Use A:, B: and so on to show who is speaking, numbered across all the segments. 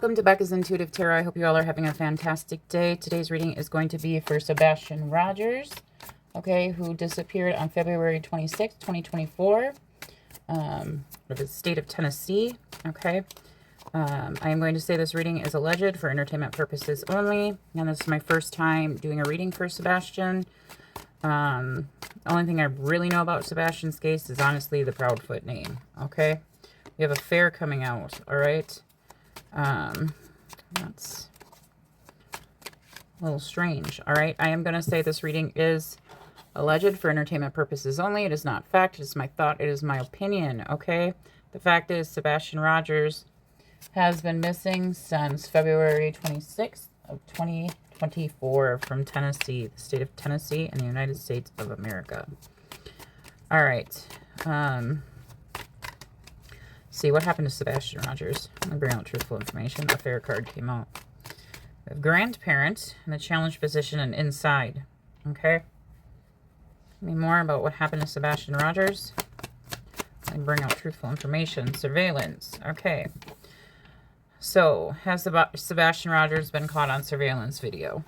A: Welcome to Becca's Intuitive Tarot. I hope you all are having a fantastic day. Today's reading is going to be for Sebastian Rogers, okay, who disappeared on February 26, 2024, from the state of Tennessee, okay. I am going to say this reading is alleged for entertainment purposes only, and this is my first time doing a reading for Sebastian. The only thing I really know about Sebastian's case is honestly the Proudfoot name, okay. We have a fair coming out, all right. That's a little strange. All right. I am going to say this reading is alleged for entertainment purposes only. It is not fact. It is my thought. It is my opinion. Okay. The fact is Sebastian Rogers has been missing since February 26th of 2024 from Tennessee, the state of Tennessee in the United States of America. All right. See what happened to Sebastian Rogers. Let me bring out truthful information. A fair card came out. We have grandparent in the challenge position and inside. Okay. Tell me more about what happened to Sebastian Rogers. Let me bring out truthful information. Surveillance. Okay. So, has Sebastian Rogers been caught on surveillance video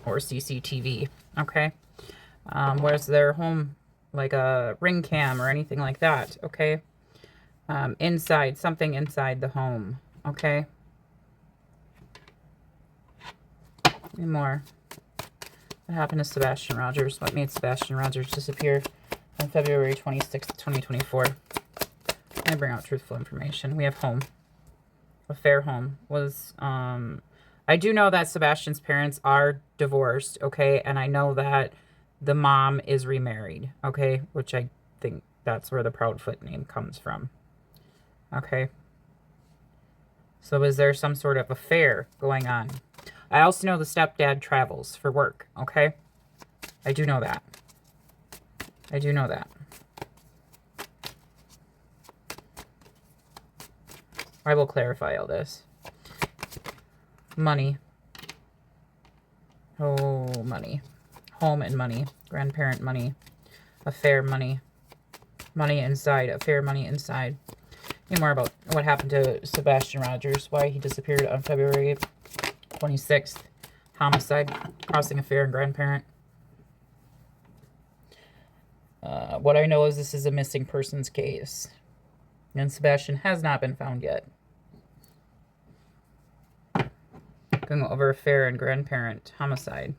A: or CCTV? Okay. Where's their home, like a ring cam or anything like that? Okay. Inside, something inside the home, okay? Any more? What happened to Sebastian Rogers? What made Sebastian Rogers disappear on February 26th, 2024? I bring out truthful information. We have home. A fair home was, I do know that Sebastian's parents are divorced, okay? And I know that the mom is remarried, okay? Which I think that's where the Proudfoot name comes from. Okay. So is there some sort of affair going on? I also know the stepdad travels for work. Okay. I do know that. I do know that. I will clarify all this. Money. Oh, money. Home and money. Grandparent money. Affair money. Money inside. Affair money inside. More about what happened to Sebastian Rogers, why he disappeared on February 26th. Homicide, crossing affair, and grandparent. What I know is this is a missing persons case. And Sebastian has not been found yet. Going over affair and grandparent, homicide.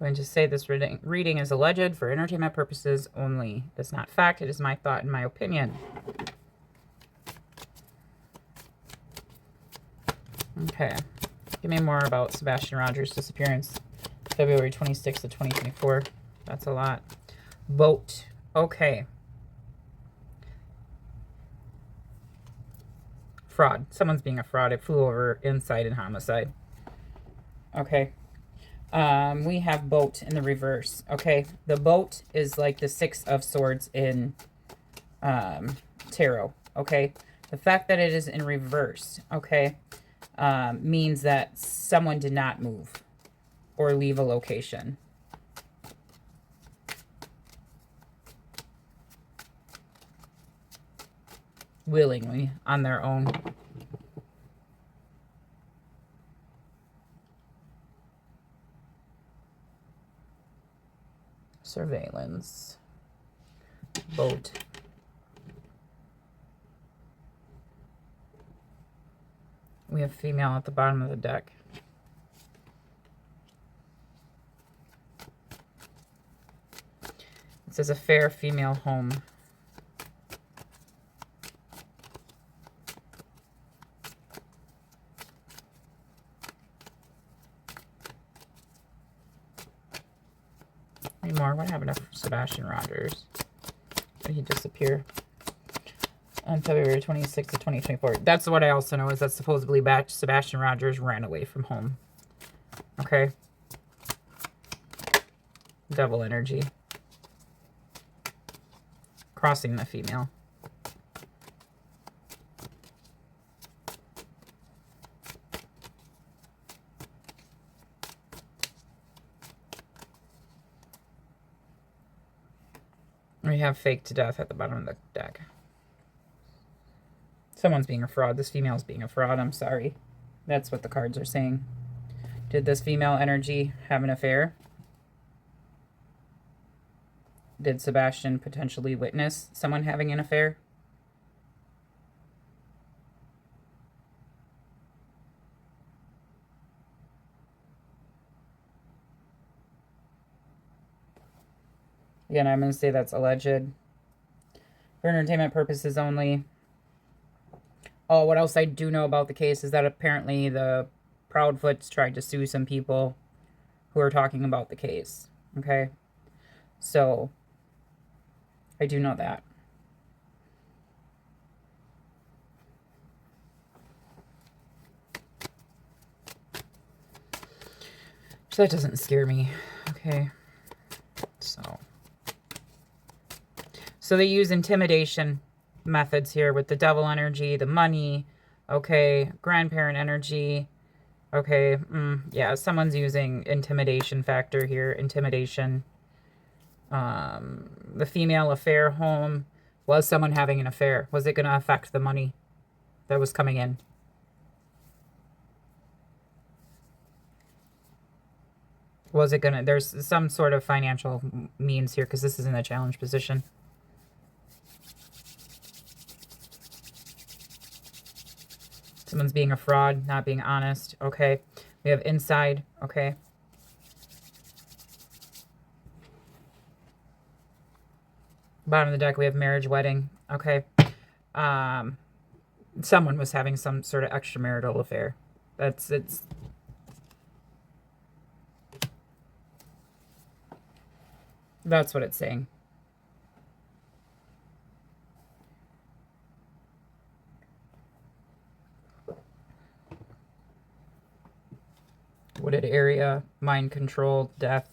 A: I'm going to say this reading is alleged for entertainment purposes only. It's not fact. It is my thought and my opinion. Okay. Give me more about Sebastian Rogers' disappearance. February 26th of 2024. That's a lot. Boat. Okay. Fraud. Someone's being a fraud. It flew over inside and homicide. Okay. We have boat in the reverse. Okay, the boat is like the Six of Swords in tarot. Okay, the fact that it is in reverse, okay, means that someone did not move or leave a location. Willingly, on their own. Surveillance. Boat. We have female at the bottom of the deck. It says a fair female home. More. What happened to Sebastian Rogers? Did he disappear on February 26th of 2024? That's what I also know is that supposedly Sebastian Rogers ran away from home. Okay. Double energy. Crossing the female. We We have fake to death at the bottom of the deck. Someone's being a fraud. This female's being a fraud. I'm sorry. That's what the cards are saying. Did this female energy have an affair? Did Sebastian potentially witness someone having an affair? Again, I'm going to say that's alleged. For entertainment purposes only. Oh, what else I do know about the case is that apparently the Proudfoots tried to sue some people who are talking about the case. Okay? So, I do know that. So that doesn't scare me. Okay? So they use intimidation methods here with the devil energy, the money, okay, grandparent energy, okay, yeah, someone's using intimidation factor here, intimidation. The female affair home, was someone having an affair? Was it going to affect the money that was coming in? Was it going to, there's some sort of financial means here because this is in a challenge position. Someone's being a fraud, not being honest. Okay. We have inside. Okay. Bottom of the deck, we have marriage, wedding. Okay. Someone was having some sort of extramarital affair. That's what it's saying. Wooded area, mind control, death,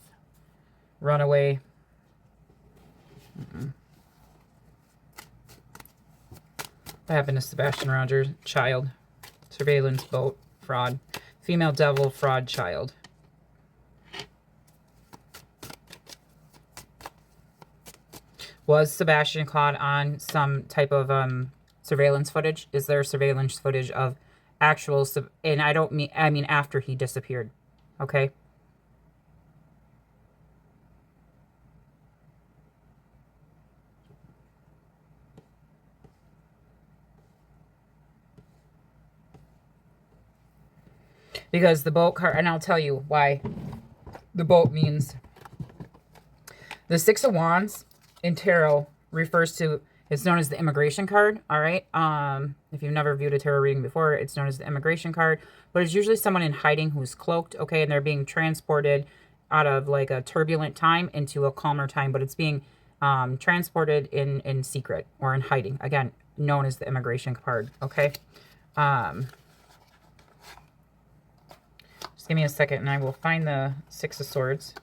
A: runaway. What happened to Sebastian Roger? Child. Surveillance boat, fraud. Female devil, fraud, child. Was Sebastian caught on some type of surveillance footage? Is there surveillance footage of actual, and I mean after he disappeared, okay? Because the boat card, and I'll tell you why the boat means. The Six of Wands in tarot refers to, it's known as the immigration card, all right? If you've never viewed a tarot reading before, it's known as the immigration card. But it's usually someone in hiding who's cloaked, okay? And they're being transported out of like a turbulent time into a calmer time. But it's being transported in secret or in hiding. Again, known as the immigration card, okay? Just give me a second and I will find the Six of Swords.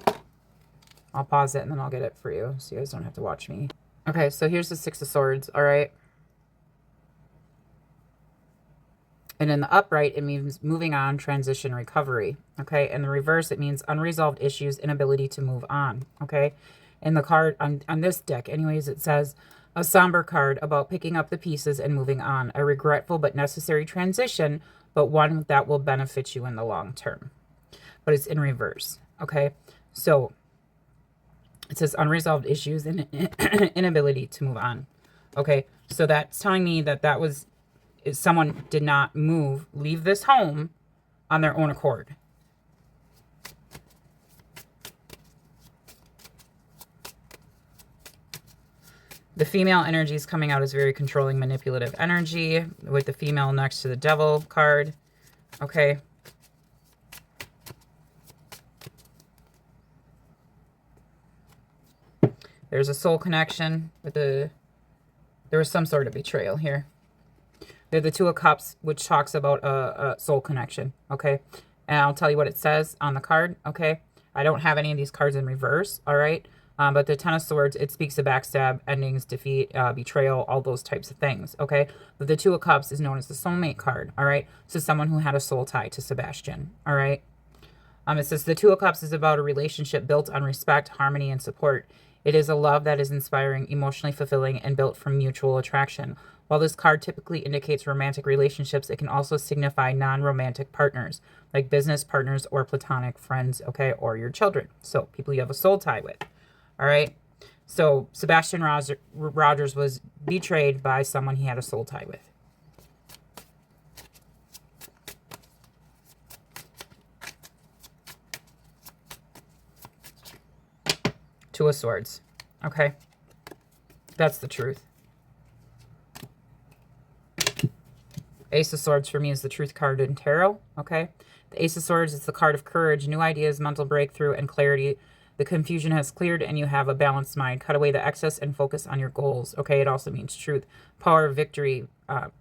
A: I'll pause it and then I'll get it for you so you guys don't have to watch me. Okay, so here's the Six of Swords, all right? And in the upright, it means moving on, transition, recovery, okay? In the reverse, it means unresolved issues, inability to move on, okay? In the card, on this deck, anyways, it says a somber card about picking up the pieces and moving on. A regretful but necessary transition, but one that will benefit you in the long term. But it's in reverse, okay? So it says unresolved issues and inability to move on. Okay, so that's telling me that that was, someone did not leave this home on their own accord. The female energy is coming out as very controlling, manipulative energy with the female next to the devil card. Okay. There's a soul connection with there was some sort of betrayal here. They're the Two of Cups, which talks about a soul connection, okay? And I'll tell you what it says on the card, okay? I don't have any of these cards in reverse, all right? But the Ten of Swords, it speaks of backstab, endings, defeat, betrayal, all those types of things, okay? But the Two of Cups is known as the soulmate card, all right? So someone who had a soul tie to Sebastian, all right? It says the Two of Cups is about a relationship built on respect, harmony, and support. It is a love that is inspiring, emotionally fulfilling, and built from mutual attraction. While this card typically indicates romantic relationships, it can also signify non-romantic partners, like business partners or platonic friends, okay, or your children. So people you have a soul tie with, all right? So Sebastian Rogers was betrayed by someone he had a soul tie with. Two of Swords. Okay. That's the truth. Ace of Swords for me is the truth card in tarot. Okay. The Ace of Swords is the card of courage, new ideas, mental breakthrough, and clarity. The confusion has cleared and you have a balanced mind. Cut away the excess and focus on your goals. Okay. It also means truth, power, victory,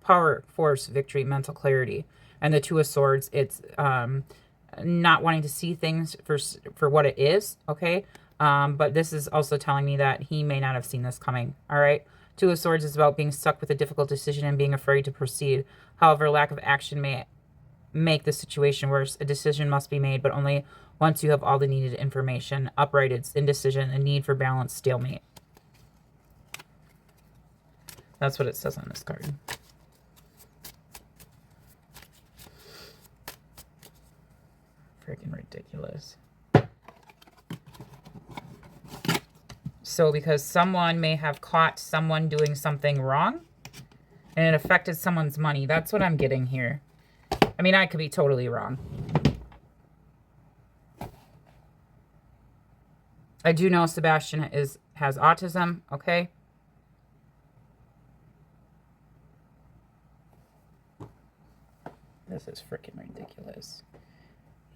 A: power, force, victory, mental clarity. And the Two of Swords, it's not wanting to see things for what it is. Okay. But this is also telling me that he may not have seen this coming. All right. Two of Swords is about being stuck with a difficult decision and being afraid to proceed. However, lack of action may make the situation worse. A decision must be made, but only once you have all the needed information. Upright, it's indecision, a need for balance, stalemate. That's what it says on this card. Freaking ridiculous. So because someone may have caught someone doing something wrong and it affected someone's money. That's what I'm getting here. I mean, I could be totally wrong. I do know Sebastian has autism, okay? This is freaking ridiculous.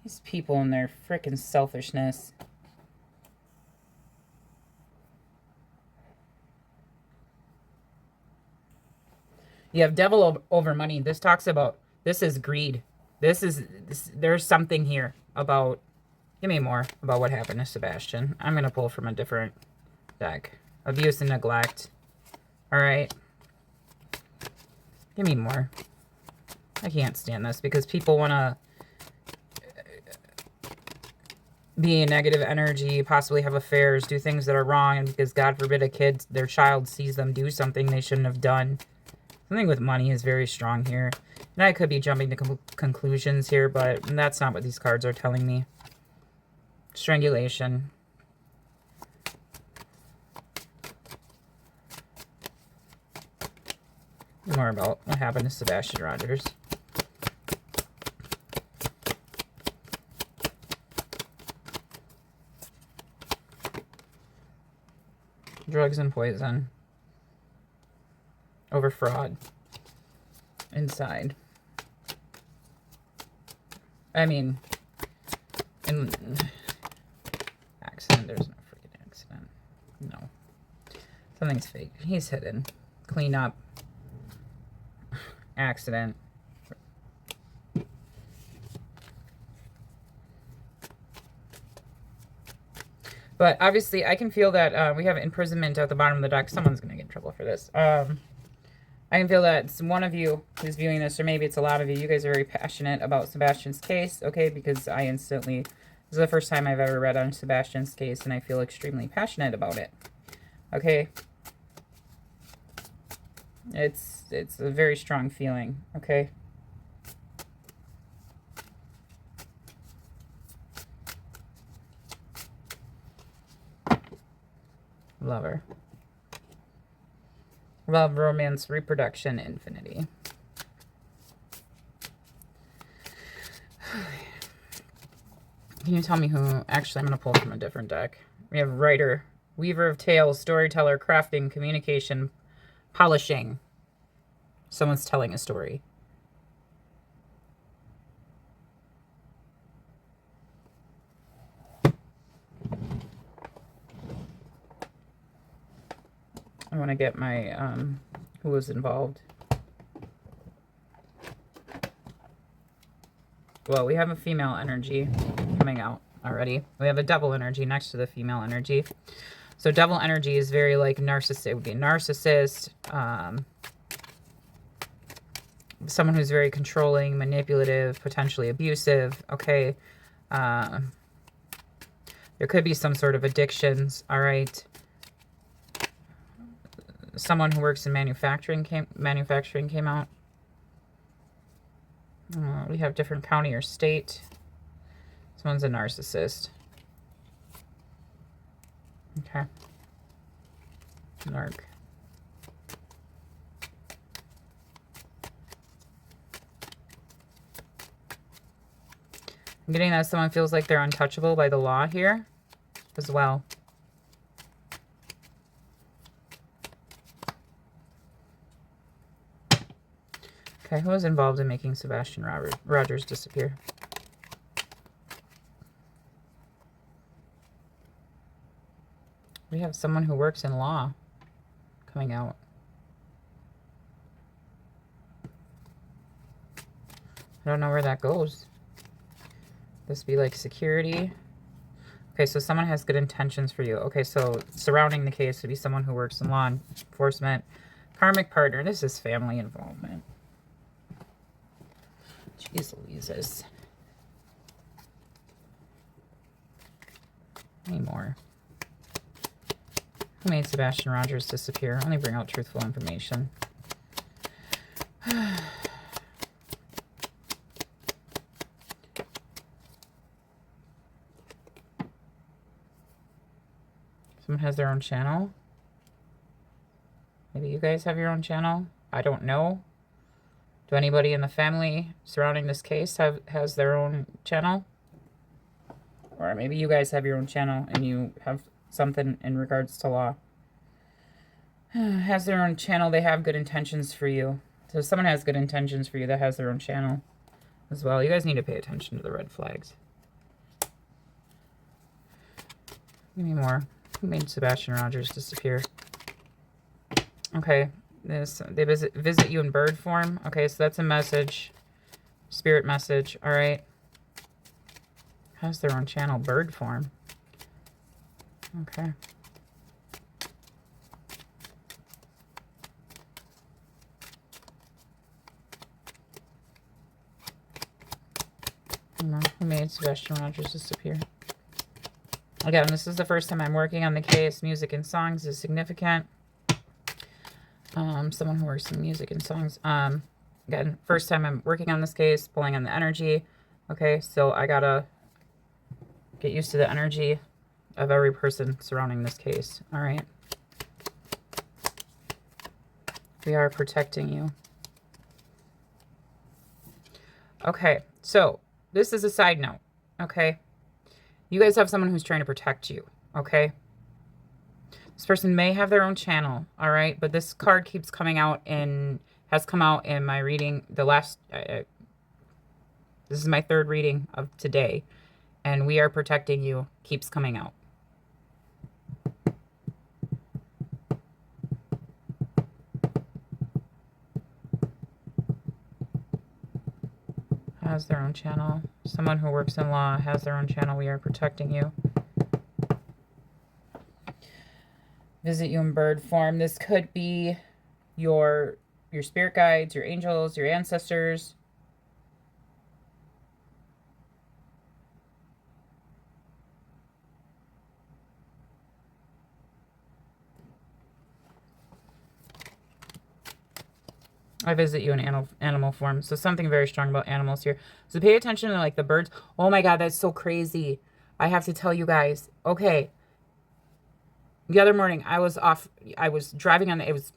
A: These people and their freaking selfishness. You have devil over money. This talks about, this is greed. There's something here about, give me more about what happened to Sebastian. I'm going to pull from a different deck. Abuse and neglect. All right. Give me more. I can't stand this because people want to be in negative energy, possibly have affairs, do things that are wrong, and because God forbid their child sees them do something they shouldn't have done. Something with money is very strong here. And I could be jumping to conclusions here, but that's not what these cards are telling me. Strangulation. More about what happened to Sebastian Rogers. Drugs and poison. Over fraud. Inside. I mean, accident. There's no freaking accident. No. Something's fake. He's hidden. Clean up. Accident. But obviously, I can feel that we have imprisonment at the bottom of the deck. Someone's going to get in trouble for this. I can feel that it's one of you who's viewing this, or maybe it's a lot of you. You guys are very passionate about Sebastian's case, okay? Because I instantly, this is the first time I've ever read on Sebastian's case, and I feel extremely passionate about it, okay? It's a very strong feeling, okay? Lover. Love, romance, reproduction, infinity. Can you tell me who? Actually, I'm going to pull from a different deck. We have writer, weaver of tales, storyteller, crafting, communication, polishing. Someone's telling a story. I want to get my, who was involved. Well, we have a female energy coming out already. We have a devil energy next to the female energy. So devil energy is very like narcissist. It would be a narcissist, someone who's very controlling, manipulative, potentially abusive, okay? There could be some sort of addictions, all right? someone who works in manufacturing came out. We have different county or state. Someone's a narcissist. Okay. Narc. I'm getting that someone feels like they're untouchable by the law here as well. Okay, who was involved in making Sebastian Rogers disappear? We have someone who works in law coming out. I don't know where that goes. This be like security. Okay, so someone has good intentions for you. Okay, so surrounding the case would be someone who works in law enforcement. Karmic partner. This is family involvement. Jeez Louises. Any more? Who made Sebastian Rogers disappear? Only bring out truthful information. Someone has their own channel. Maybe you guys have your own channel. I don't know. Do anybody in the family surrounding this case has their own channel? Or maybe you guys have your own channel and you have something in regards to law. Has their own channel. They have good intentions for you. So if someone has good intentions for you that has their own channel as well. You guys need to pay attention to the red flags. Give me more. Who made Sebastian Rogers disappear? Okay. They visit you in bird form. Okay, so that's a message. Spirit message. All right. Has their own channel, bird form. Okay. Who made Sebastian Rogers disappear? Again, this is the first time I'm working on the case. Music and songs is significant. Someone who works in music and songs. Again, first time I'm working on this case, pulling on the energy. Okay, so I gotta get used to the energy of every person surrounding this case. All right. We are protecting you. Okay, so this is a side note. Okay. You guys have someone who's trying to protect you. Okay. This person may have their own channel, all right? But this card keeps coming out has come out in my reading. This is my third reading of today. And we are protecting you keeps coming out. Has their own channel. Someone who works in law has their own channel. We are protecting you. Visit you in bird form. This could be your spirit guides, your angels, your ancestors. I visit you in animal form. So something very strong about animals here. So pay attention to like the birds. Oh my God, that's so crazy. I have to tell you guys. Okay. The other morning, I was driving it was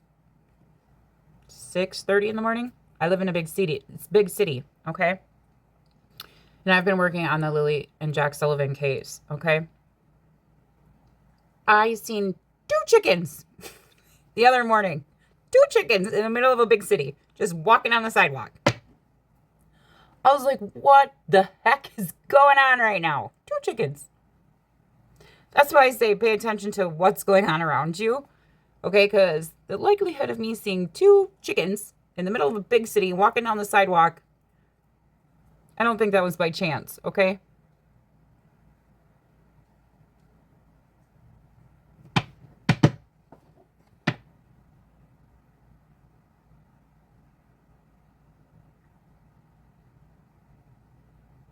A: 6:30 in the morning. I live in a big city. It's a big city, okay? And I've been working on the Lily and Jack Sullivan case, okay? I seen 2 chickens the other morning. 2 chickens in the middle of a big city, just walking on the sidewalk. I was like, what the heck is going on right now? 2 chickens. That's why I say pay attention to what's going on around you. Okay, because the likelihood of me seeing 2 chickens in the middle of a big city walking down the sidewalk, I don't think that was by chance, okay?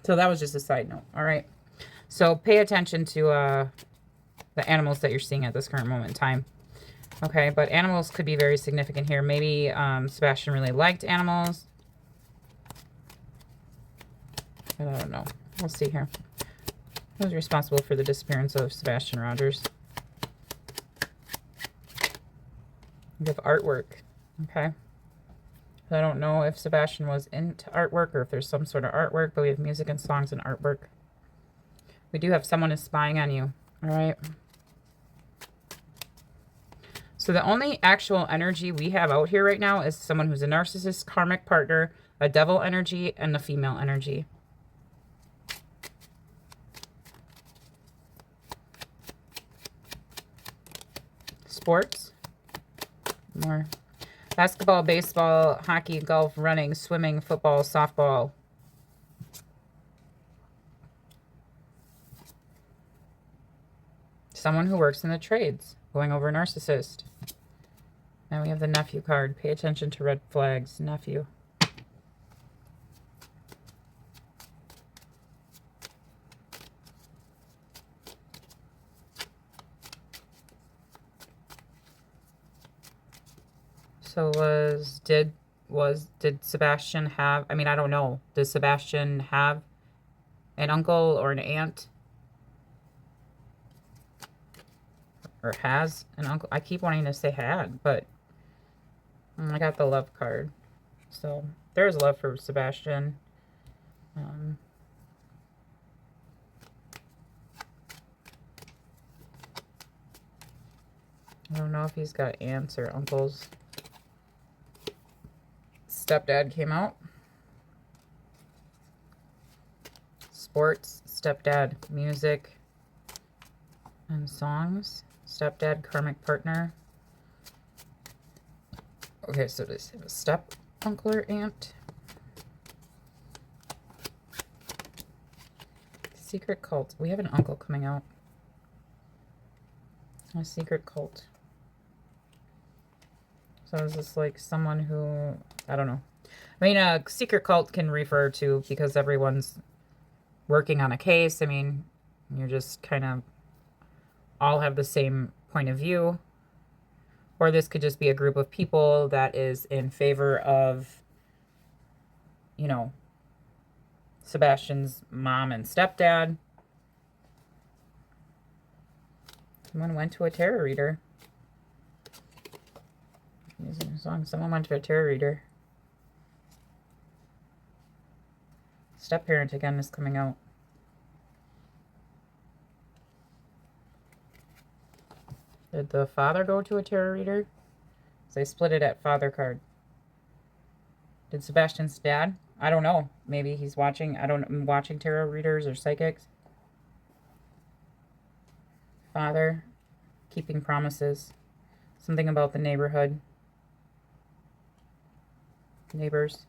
A: So that was just a side note, all right? So pay attention to the animals that you're seeing at this current moment in time. Okay, but animals could be very significant here. Maybe Sebastian really liked animals. I don't know. We'll see here. Who's responsible for the disappearance of Sebastian Rogers? We have artwork. Okay. I don't know if Sebastian was into artwork or if there's some sort of artwork, but we have music and songs and artwork. We do have someone is spying on you. All right. So the only actual energy we have out here right now is someone who's a narcissist, karmic partner, a devil energy, and a female energy. Sports. More. Basketball, baseball, hockey, golf, running, swimming, football, softball. Someone who works in the trades. Going over narcissist. Now we have the nephew card. Pay attention to red flags. Nephew. So did Sebastian have, I mean, I don't know. Does Sebastian have an uncle or an aunt? Or has an uncle? I keep wanting to say had, but I got the love card. So there's love for Sebastian. I don't know if he's got aunts or uncles. Stepdad came out. Sports, stepdad, music, and songs. Stepdad, karmic partner. Okay, so does he have a step uncle or aunt? Secret cult. We have an uncle coming out. A secret cult. So is this like someone who, I don't know. I mean, a secret cult can refer to because everyone's working on a case. I mean, you're just kind of all have the same point of view. Or this could just be a group of people that is in favor of, you know, Sebastian's mom and stepdad. Someone went to a tarot reader. Using a song. Someone went to a tarot reader. Step parent again is coming out. Did the father go to a tarot reader? So they split it at father card. Did Sebastian's dad? I don't know. Maybe he's watching. Watching tarot readers or psychics. Father, keeping promises. Something about the neighborhood. Neighbors.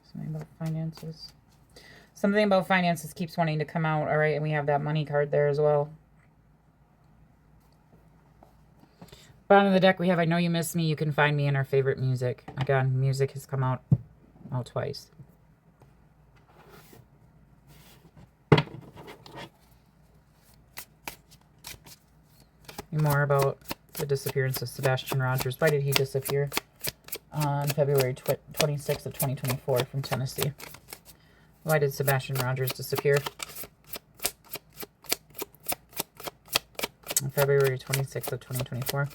A: Something about finances. Something about finances keeps wanting to come out. All right, and we have that money card there as well. Bottom of the deck, we have I Know You Miss Me. You Can Find Me in Our Favorite Music. Again, music has come out twice. More about the disappearance of Sebastian Rogers. Why did he disappear on February 26th of 2024 from Tennessee? Why did Sebastian Rogers disappear? On February 26th of 2024.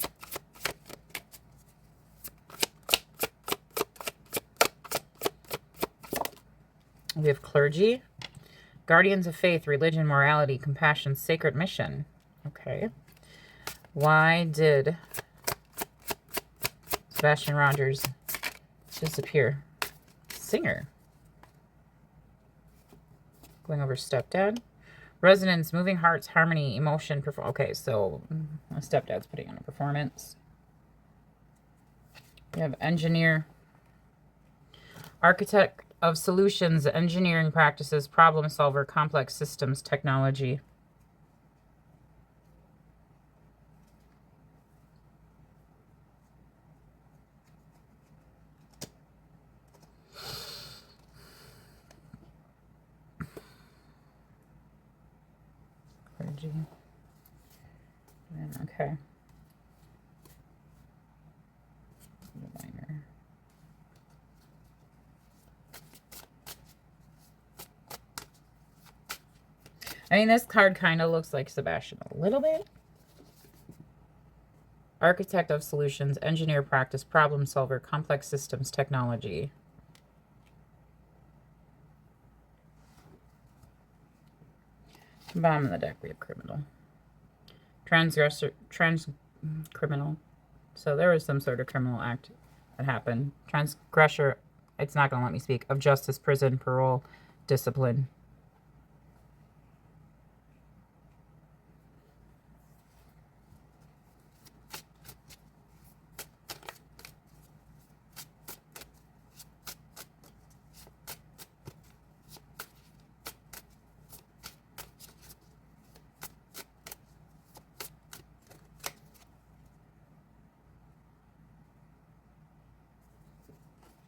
A: We have clergy, guardians of faith, religion, morality, compassion, sacred mission. Okay. Why did Sebastian Rogers disappear? Singer. Going over stepdad. Resonance, moving hearts, harmony, emotion. Okay, so a stepdad's putting on a performance. We have engineer. Architect of solutions, engineering practices, problem solver, complex systems, technology. technology. Okay. Minor. I mean, this card kind of looks like Sebastian a little bit. Architect of solutions, engineer, practice, problem solver, complex systems, technology. Bottom of the deck, we have criminal. Transgressor, criminal. So there was some sort of criminal act that happened. Transgressor, it's not going to let me speak, of justice, prison, parole, discipline.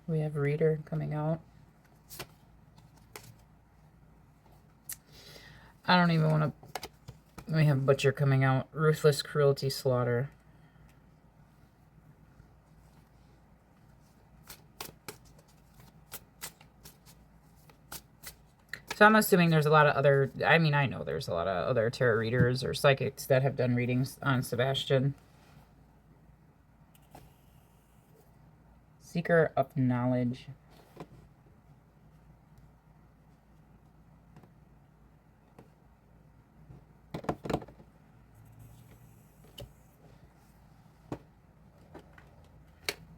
A: We have Reader coming out. I don't even want to... We have Butcher coming out. Ruthless cruelty, slaughter. So I'm assuming there's a lot of other... I mean, I know there's a lot of other tarot readers or psychics that have done readings on Sebastian. Seeker of knowledge.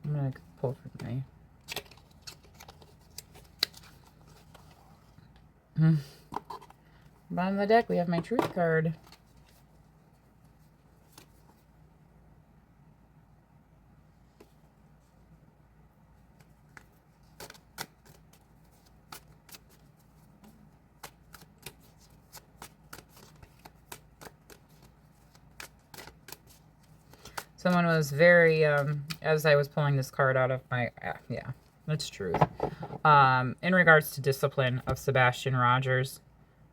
A: I'm going to pull from my... Bottom of the deck, we have my truth card. Someone was very, as I was pulling this card out of my, yeah, that's truth. In regards to discipline of Sebastian Rogers,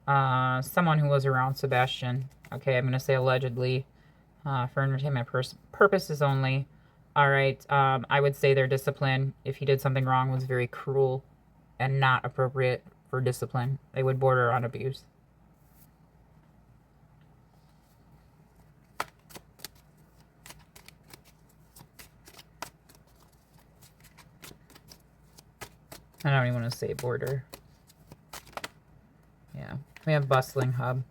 A: someone who was around Sebastian, okay, I'm going to say allegedly, for entertainment purposes only. All right, I would say their discipline, if he did something wrong, was very cruel and not appropriate for discipline. They would border on abuse. I don't even want to say border. Yeah. We have bustling hub.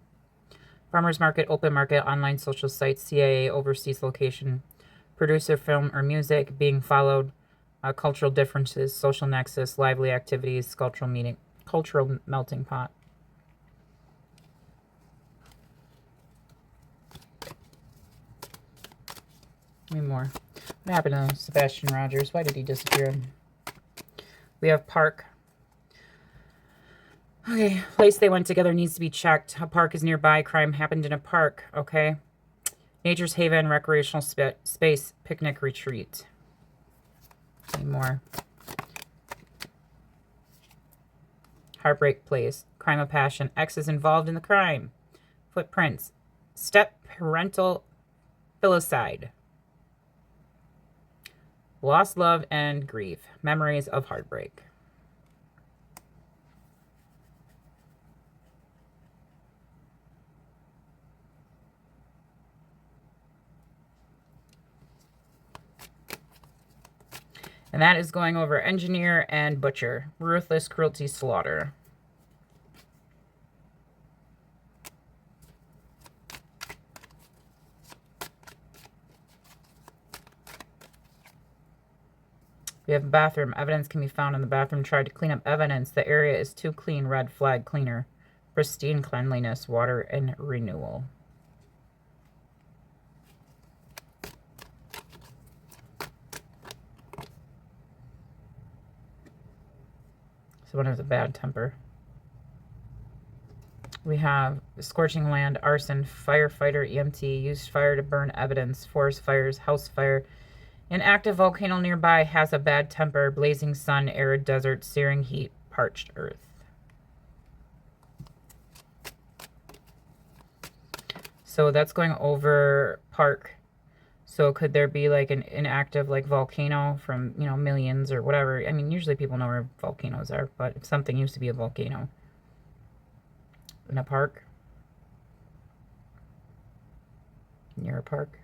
A: Farmers market, open market, online social sites, CIA, overseas location, producer, film or music, being followed, cultural differences, social nexus, lively activities, cultural meeting, cultural melting pot. Any more? What happened to Sebastian Rogers? Why did he disappear? We have park. Okay, place they went together needs to be checked. A park is nearby. Crime happened in a park. Okay. Nature's haven, recreational space, picnic retreat. Any more? Heartbreak place. Crime of passion. X is involved in the crime. Footprints. Step parental filicide. Lost love and grief. Memories of heartbreak. And that is going over engineer and butcher. Ruthless cruelty, slaughter. We have a bathroom. Evidence can be found in the bathroom. Tried to clean up evidence. The area is too clean. Red flag, cleaner. Pristine cleanliness, water, and renewal. Someone has a bad temper. We have scorching land, arson, firefighter, EMT, used fire to burn evidence, forest fires, house fire. An active volcano nearby, has a bad temper, blazing sun, arid desert, searing heat, parched earth. So that's going over park. So could there be like an active like volcano from, you know, millions or whatever? I mean, usually people know where volcanoes are, but if something used to be a volcano in a park, near a park.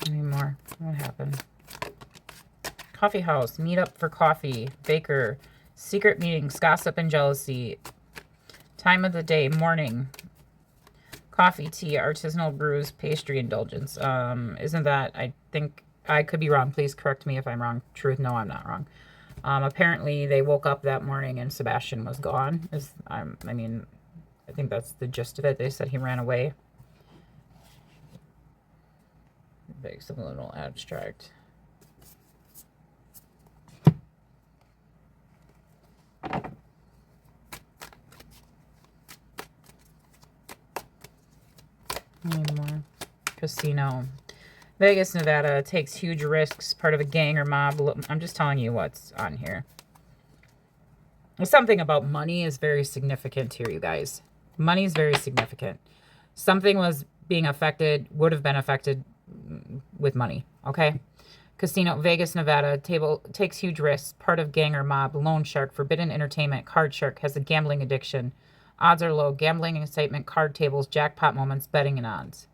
A: Any more? What happened? Coffee house, meet up for coffee, baker, secret meetings, gossip and jealousy. Time of the day, morning. Coffee, tea, artisanal brews, pastry indulgence. Isn't that, I think, I could be wrong. Please correct me if I'm wrong. Truth, no, I'm not wrong. Apparently they woke up that morning and Sebastian was gone. I mean, I think that's the gist of it. They said he ran away. Makes a little abstract. Any more? Casino. Vegas, Nevada takes huge risks. Part of a gang or mob. I'm just telling you what's on here. Something about money is very significant here, you guys. Money is very significant. Something was being affected, would have been affected with money, okay? Casino, Vegas, Nevada, table takes huge risks. Part of gang or mob. Loan shark, forbidden entertainment. Card shark, has a gambling addiction. Odds are low. Gambling, excitement, card tables, jackpot moments, betting and odds.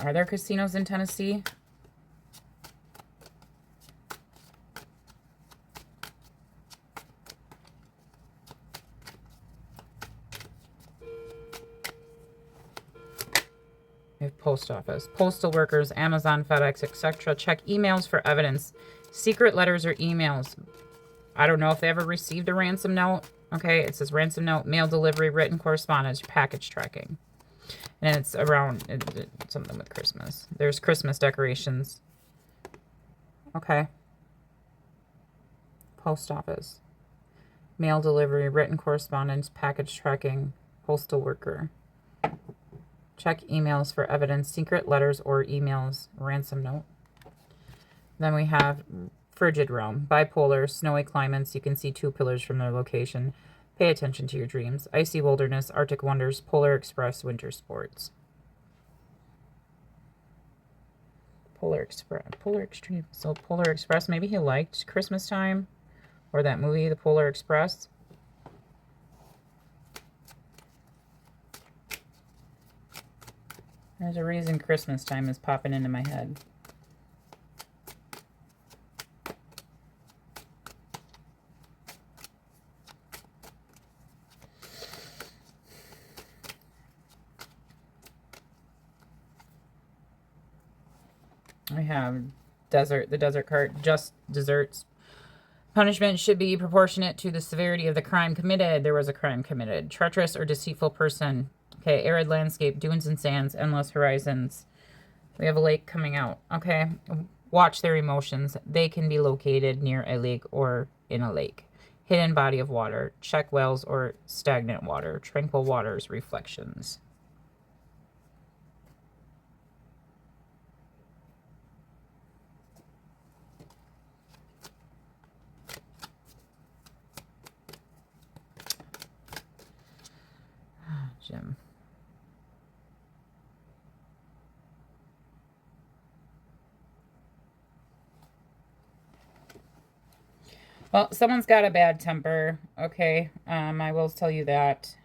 A: Are there casinos in Tennessee? We have post office, postal workers, Amazon, FedEx, etc. Check emails for evidence. Secret letters or emails. I don't know if they ever received a ransom note. Okay, it says ransom note, mail delivery, written correspondence, package tracking. And it's around something with Christmas. There's Christmas decorations. Okay. Post office. Mail delivery, written correspondence, package tracking, postal worker. Check emails for evidence, secret letters or emails, ransom note. Then we have frigid realm, bipolar, snowy climates. You can see two pillars from their location. Pay attention to your dreams. Icy wilderness, Arctic wonders, polar express, winter sports. Polar express, polar extreme. So polar express, maybe he liked Christmas time or that movie, The Polar Express. There's a reason Christmas time is popping into my head. I have desert, the desert card, just desserts. Punishment should be proportionate to the severity of the crime committed. There was a crime committed. Treacherous or deceitful person. Okay, arid landscape, dunes and sands, endless horizons. We have a lake coming out. Okay, watch their emotions. They can be located near a lake or in a lake. Hidden body of water. Check wells or stagnant water. Tranquil waters, reflections. Jim. Well, someone's got a bad temper. Okay, I will tell you that.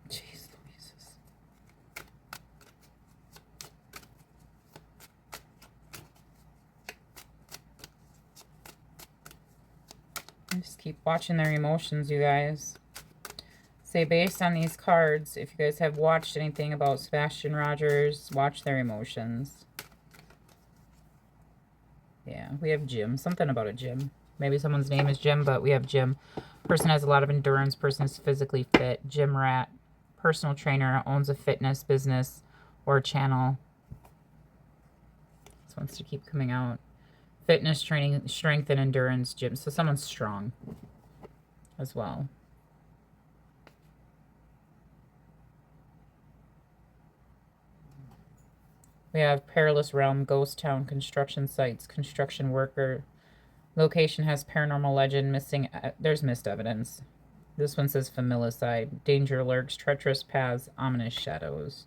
A: Jeez Louises. Just keep watching their emotions, you guys. Say, based on these cards, if you guys have watched anything about Sebastian Rogers, watch their emotions. Yeah, we have Jim. Something about a Jim. Maybe someone's name is Jim, but we have Jim. Person has a lot of endurance. Person is physically fit. Gym rat. Personal trainer. Owns a fitness business or channel. This wants to keep coming out. Fitness training, strength and endurance gym. So someone's strong. as well. We have Perilous Realm, Ghost Town, Construction Sites, Construction Worker. Location has paranormal legend, missing. There's missed evidence. This one says familicide. Danger lurks, treacherous paths, ominous shadows.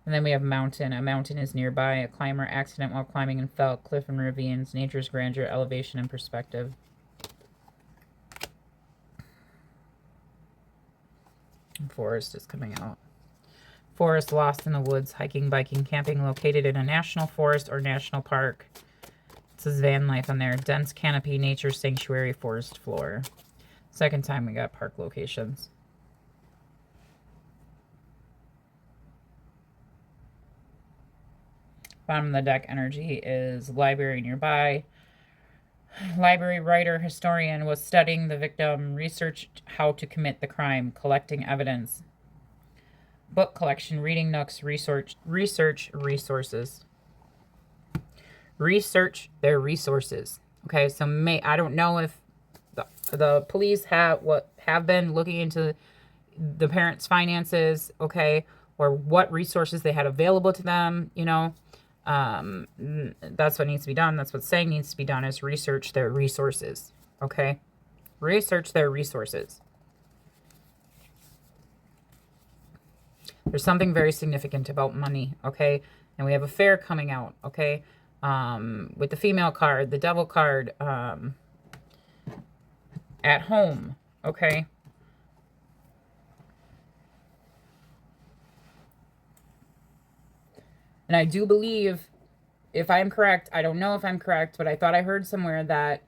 A: And then we have mountain. A mountain is nearby. A climber accident while climbing and fell. Cliff and ravines. Nature's grandeur, elevation, and perspective. And forest is coming out. Forest lost in the woods. Hiking, biking, camping. Located in a national forest or national park. It says van life on there. Dense canopy, nature sanctuary, forest floor. Second time we got park locations. Bottom of the deck energy is library nearby. Library writer, historian was studying the victim, researched how to commit the crime, collecting evidence. Book collection, reading nooks, research resources. Research their resources. Okay, so I don't know if the police have been looking into the parents' finances, okay, or what resources they had available to them, you know. That's what needs to be done. That's what saying needs to be done, is research their resources, okay? Research their resources. There's something very significant about money, okay? And we have a fair coming out, okay? With the female card, the devil card, at home, okay? And I do believe, if I'm correct, I don't know if I'm correct, but I thought I heard somewhere that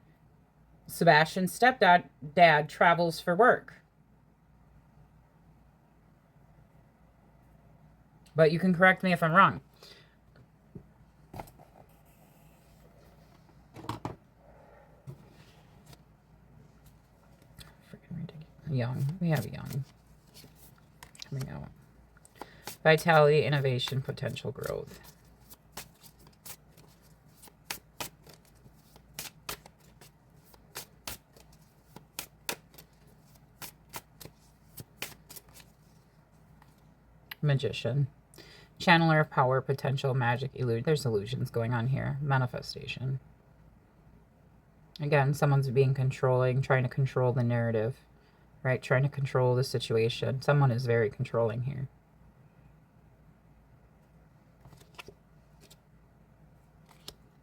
A: Sebastian's stepdad travels for work. But you can correct me if I'm wrong. Freaking ridiculous. Young. We have young coming out. Vitality, innovation, potential growth. Magician. Channeler of power, potential, magic, illusion. There's illusions going on here. Manifestation. Again, someone's being controlling, trying to control the narrative, right? Trying to control the situation. Someone is very controlling here.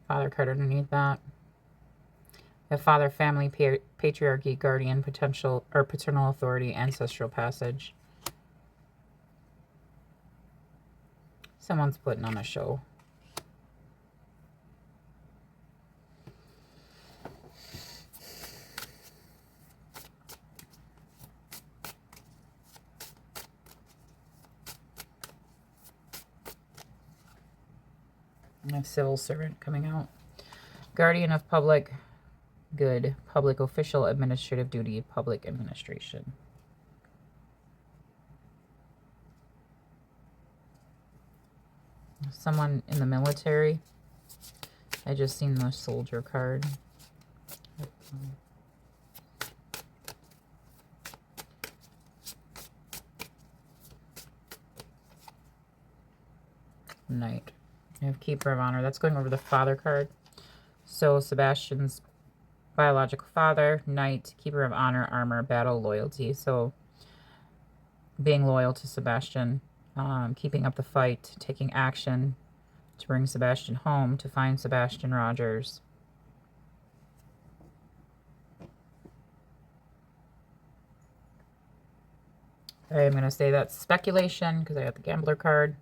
A: Father card underneath that. We have father, family, patriarchy, guardian, potential, or paternal authority, ancestral passage. Someone's putting on a show. A civil servant coming out. Guardian of public good, public official, administrative duty, public administration. Someone in the military. I just seen the soldier card. Knight. I have Keeper of Honor. That's going over the father card. So Sebastian's biological father, Knight, Keeper of Honor, Armor, Battle, Loyalty. So being loyal to Sebastian, keeping up the fight, taking action to bring Sebastian home, to find Sebastian Rogers. I'm going to say that's speculation because I got the Gambler card.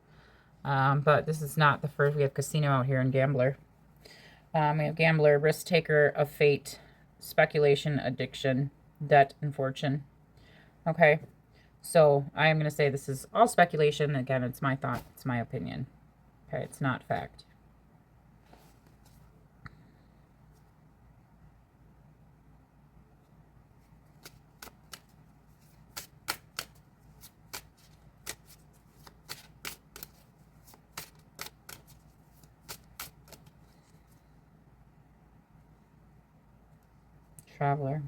A: But this is not the first. We have Casino out here and Gambler. We have Gambler, Risk Taker of Fate, Speculation, Addiction, Debt, and Fortune. Okay, so I am going to say this is all speculation. Again, it's my thought. It's my opinion. Okay, it's not fact. Traveler.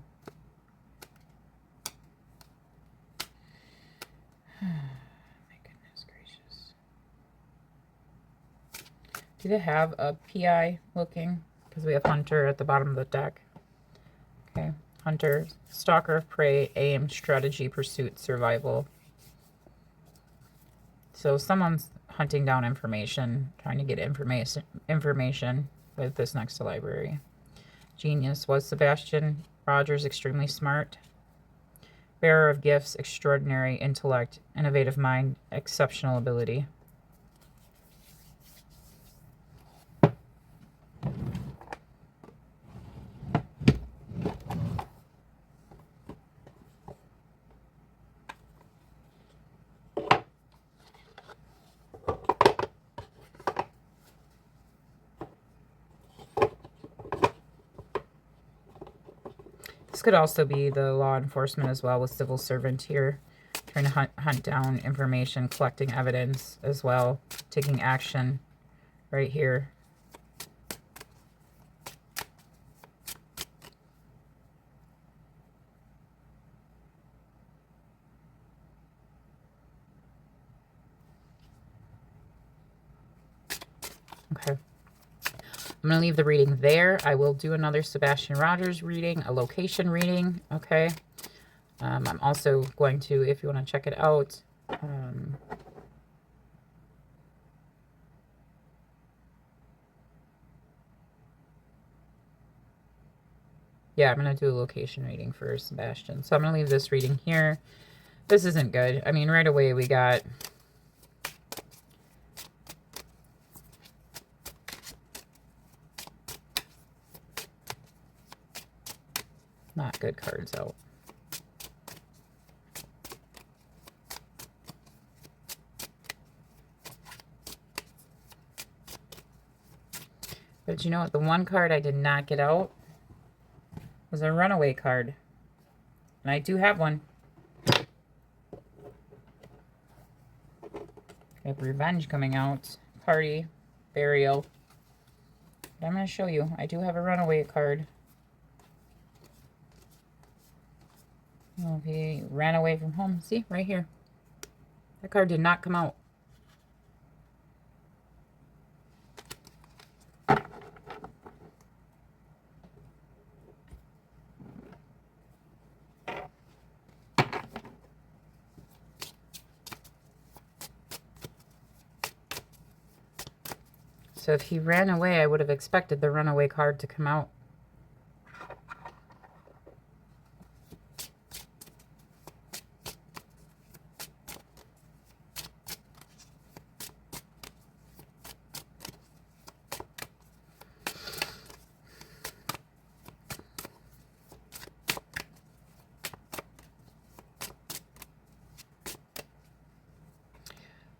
A: My goodness gracious. Do they have a PI looking? Because we have Hunter at the bottom of the deck. Okay. Hunter, Stalker of Prey, Aim, Strategy, Pursuit, Survival. So someone's hunting down information, trying to get information with this next to library. Genius. Was Sebastian Rogers extremely smart? Bearer of gifts, extraordinary intellect, innovative mind, exceptional ability. This could also be the law enforcement as well, with civil servant here. Trying to hunt down information, collecting evidence as well. Taking action right here. Okay. I'm going to leave the reading there. I will do another Sebastian Rogers reading, a location reading, okay? I'm also going to, if you want to check it out, yeah, I'm going to do a location reading for Sebastian. So I'm going to leave this reading here. This isn't good. I mean, right away we got... not good cards out. But you know what? The one card I did not get out was a runaway card. And I do have one. I have revenge coming out. Party. Burial. But I'm going to show you. I do have a runaway card. Well, he ran away from home. See, right here. That card did not come out. So if he ran away, I would have expected the runaway card to come out.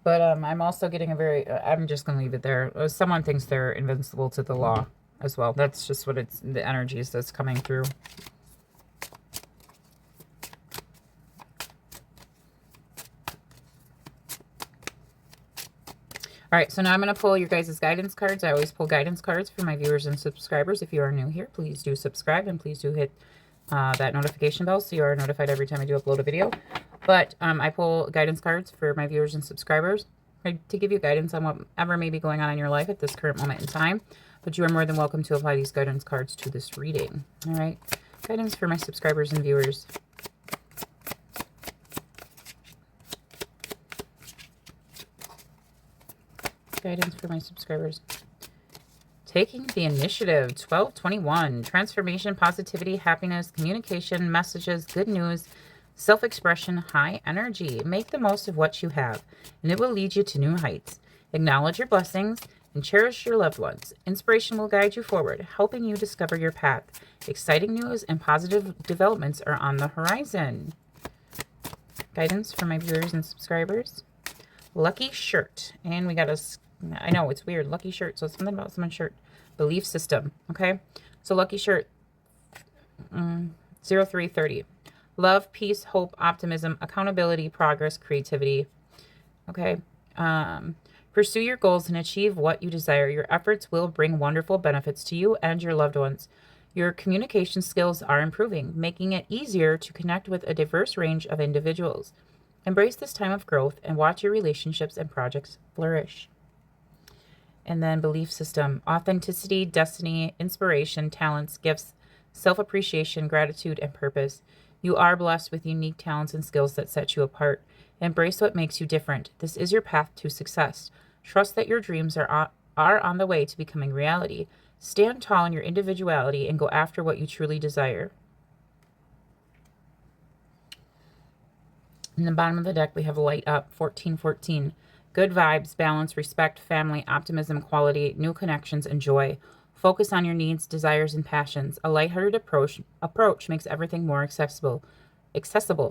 A: But I'm also getting a very... I'm just going to leave it there. Someone thinks they're invincible to the law as well. That's just what it's... the energies that's coming through. Alright, so now I'm going to pull your guys' guidance cards. I always pull guidance cards for my viewers and subscribers. If you are new here, please do subscribe and please do hit that notification bell so you are notified every time I do upload a video. But I pull guidance cards for my viewers and subscribers to give you guidance on whatever may be going on in your life at this current moment in time. But you are more than welcome to apply these guidance cards to this reading. All right, guidance for my subscribers and viewers. Guidance for my subscribers. Taking the initiative, 1221. Transformation, positivity, happiness, communication, messages, good news, self-expression, high energy. Make the most of what you have, and it will lead you to new heights. Acknowledge your blessings and cherish your loved ones. Inspiration will guide you forward, helping you discover your path. Exciting news and positive developments are on the horizon. Guidance for my viewers and subscribers. Lucky shirt. And we got a... I know, it's weird. Lucky shirt. So it's something about someone's shirt. Belief system. Okay? So lucky shirt. 0330. Love, peace, hope, optimism, accountability, progress, creativity. Okay? Pursue your goals and achieve what you desire. Your efforts will bring wonderful benefits to you and your loved ones. Your communication skills are improving, making it easier to connect with a diverse range of individuals. Embrace this time of growth and watch your relationships and projects flourish. And then belief system, authenticity, destiny, inspiration, talents, gifts, self-appreciation, gratitude, and purpose. You are blessed with unique talents and skills that set you apart. Embrace what makes you different. This is your path to success. Trust that your dreams are on the way to becoming reality. Stand tall in your individuality and go after what you truly desire. In the bottom of the deck, we have light up, 1414. Good vibes, balance, respect, family, optimism, quality, new connections, and joy. Focus on your needs, desires, and passions. A lighthearted approach makes everything more accessible.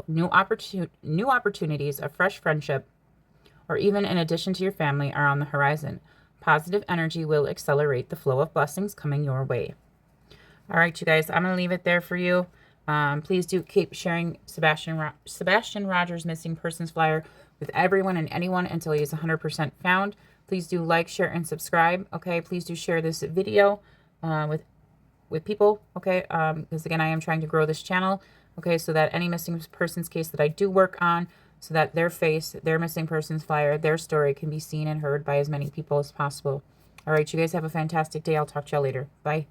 A: New opportunities, a fresh friendship, or even in addition to your family are on the horizon. Positive energy will accelerate the flow of blessings coming your way. All right, you guys, I'm going to leave it there for you. Please do keep sharing Sebastian Roger's missing persons flyer with everyone and anyone until he is 100% found. Please do like, share, and subscribe. Okay, please do share this video with people. Okay, because again, I am trying to grow this channel. Okay, so that any missing persons case that I do work on, so that their face, their missing persons flyer, their story can be seen and heard by as many people as possible. All right, you guys have a fantastic day. I'll talk to y'all later. Bye.